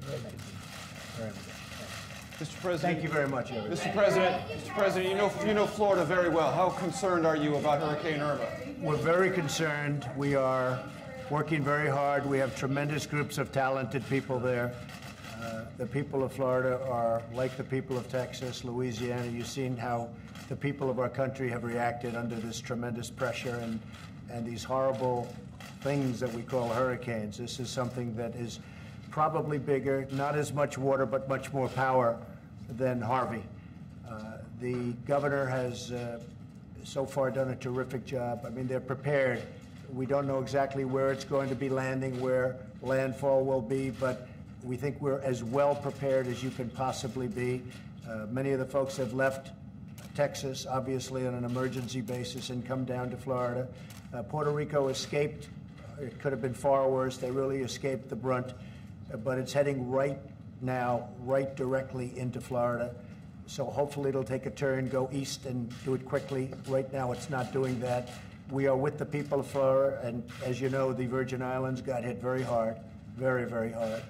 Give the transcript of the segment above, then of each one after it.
Very much. Mr. President, thank you very much, everybody. Mr. President, you know Florida very well. How concerned are you about Hurricane Irma? We're very concerned. We are working very hard. We have tremendous groups of talented people there. The people of Florida are like the people of Texas, Louisiana. You've seen how the people of our country have reacted under this tremendous pressure and these horrible things that we call hurricanes. This is something that is probably bigger, not as much water, but much more power than Harvey. The governor has so far done a terrific job. I mean, they're prepared. We don't know exactly where it's going to be landing, where landfall will be, but we think we're as well prepared as you can possibly be. Many of the folks have left Texas, obviously on an emergency basis, and come down to Florida. Puerto Rico escaped. It could have been far worse. They really escaped the brunt, but it's heading right now, right directly into Florida. So hopefully it'll take a turn, go east and do it quickly. Right now it's not doing that. We are with the people of Florida, and as you know, the Virgin Islands got hit very hard, very, very hard.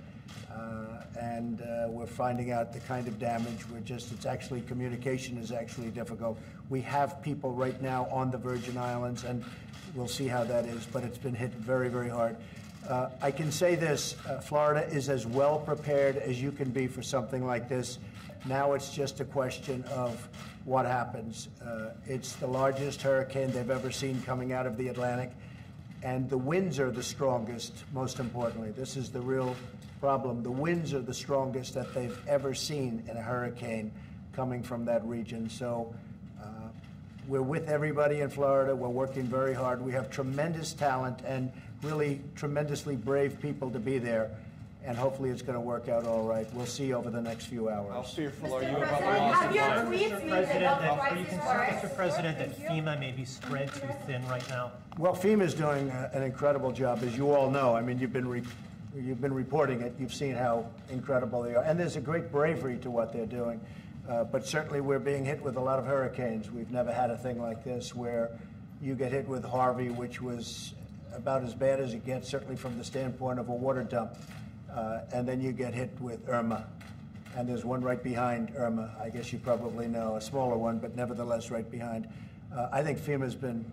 And we're finding out the kind of damage. It's actually, communication is actually difficult. We have people right now on the Virgin Islands, and we'll see how that is, but it's been hit very, very hard. I can say this, Florida is as well prepared as you can be for something like this. Now it's just a question of what happens. It's the largest hurricane they've ever seen coming out of the Atlantic, and the winds are the strongest, most importantly. This is the real problem. The winds are the strongest that they've ever seen in a hurricane coming from that region. So we're with everybody in Florida. We're working very hard. We have tremendous talent and really tremendously brave people to be there. And hopefully it's going to work out all right. We'll see over the next few hours. I'll see you about the Are you concerned, Mr. President, that FEMA may be spread too thin right now? Well, FEMA is doing an incredible job, as you all know. I mean, you've been reporting it. You've seen how incredible they are. And there's a great bravery to what they're doing. But certainly we're being hit with a lot of hurricanes. We've never had a thing like this where you get hit with Harvey, which was about as bad as it gets, certainly from the standpoint of a water dump. And then you get hit with Irma. And there's one right behind Irma. I guess you probably know, a smaller one, but nevertheless right behind. I think FEMA's been,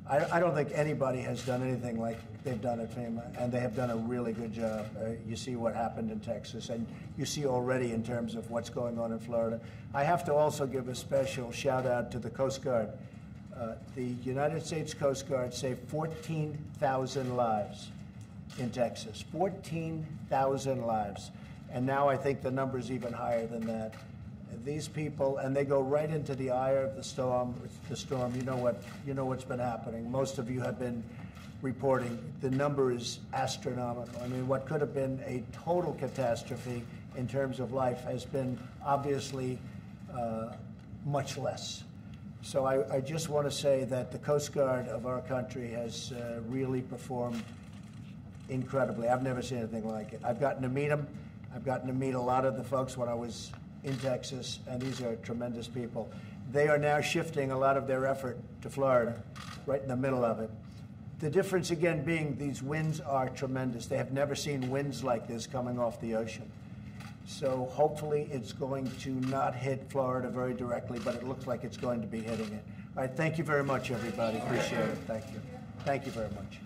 I don't think anybody has done anything like they've done at FEMA, and they have done a really good job. You see what happened in Texas, and you see already in terms of what's going on in Florida. I have to also give a special shout out to the Coast Guard. The United States Coast Guard saved 14,000 lives in Texas, 14,000 lives. And now I think the number's even higher than that. These people, and they go right into the eye of the storm. You know what's been happening. Most of you have been reporting. The number is astronomical. I mean, what could have been a total catastrophe in terms of life has been obviously much less. So I just want to say that the Coast Guard of our country has really performed incredibly. I've never seen anything like it. I've gotten to meet them. I've gotten to meet a lot of the folks when I was in Texas, and these are tremendous people. They are now shifting a lot of their effort to Florida, right in the middle of it. The difference, again, being these winds are tremendous. They have never seen winds like this coming off the ocean. So hopefully it's going to not hit Florida very directly, but it looks like it's going to be hitting it. All right, thank you very much, everybody. Appreciate it. Thank you. Thank you very much.